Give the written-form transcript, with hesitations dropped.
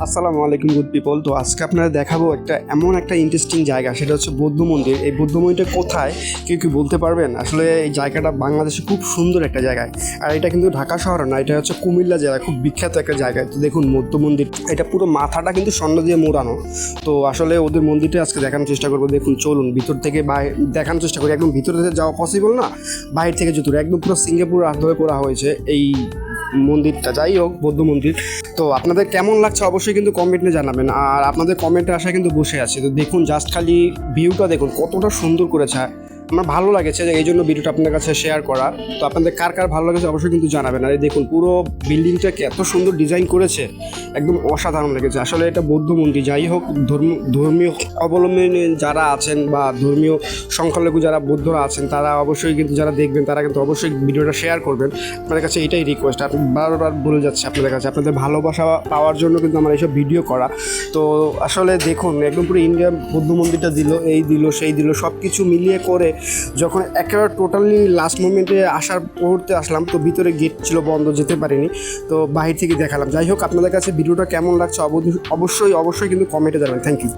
আসসালামু আলাইকুম good people. তো আজকে আপনারা দেখাবো এমন একটা ইন্টারেস্টিং জায়গা, সেটা হচ্ছে বৌদ্ধ মন্দির। এই বৌদ্ধ মন্দিরটা কোথায় কেউ কি বলতে পারবেন? আসলে এই জায়গাটা বাংলাদেশে খুব সুন্দর একটা জায়গায়, আর এটা কিন্তু ঢাকা শহর না, এটা হচ্ছে কুমিল্লা জেলা, খুব বিখ্যাত একটা জায়গায়। তো দেখুন বৌদ্ধ মন্দির, এটা পুরো মাথাটা কিন্তু স্বর্ণ দিয়ে মোড়ানো। তো আসলে ওদের মন্দিরটা আজকে দেখানোর চেষ্টা করবো। দেখুন চলুন ভিতর থেকে দেখানোর চেষ্টা করি। একদম ভিতরে যাওয়া পসিবল না, বাইরে থেকে যত একদম পুরো সিঙ্গাপুর আদলে করা হয়েছে এই মন্দিরটা। যাই হোক, বৌদ্ধ মন্দির। তো আপনাদের কেমন লাগছে অবশ্যই কিন্তু কমেন্টে জানাবেন, আর আপনাদের কমেন্টের আশায় কিন্তু বসে আছে। তো দেখুন জাস্ট খালি ভিউটা দেখুন কতটা সুন্দর করেছে। আমার ভালো লাগেছে, এই জন্য ভিডিওটা আপনার কাছে শেয়ার করা। তো আপনাদের কার কার ভালো লাগেছে অবশ্যই কিন্তু জানাবেন। আর এই দেখুন পুরো বিল্ডিংটাকে এত সুন্দর ডিজাইন করেছে, একদম অসাধারণ লেগেছে। আসলে এটা বৌদ্ধ মন্দির। যাই হোক, ধর্মীয় অবলম্বী যারা আছেন বা ধর্মীয় সংখ্যালঘু যারা বৌদ্ধরা আছেন, তারা অবশ্যই কিন্তু যারা দেখবেন তারা কিন্তু অবশ্যই ভিডিওটা শেয়ার করবেন। আপনাদের কাছে এটাই রিকোয়েস্ট। আপনি বারবার বলে যাচ্ছে আপনাদের কাছে, আপনাদের ভালোবাসা পাওয়ার জন্য কিন্তু আমার এইসব ভিডিও করা। তো আসলে দেখুন একদম পুরো ইন্ডিয়া বৌদ্ধ মন্দিরটা দিল, এই দিল সেই দিল, সব কিছু মিলিয়ে করে যখন একেবারে টোটালি লাস্ট মোমেন্টে আসার মুহূর্তে আসলাম, তো ভিতরে গেট ছিল বন্ধ, যেতে পারিনি। তো বাহির থেকে দেখালাম। যাই হোক, আপনাদের কাছে ভিডিওটা কেমন লাগছে অবশ্যই কিন্তু কমেন্টে জানাবেন। Thank you.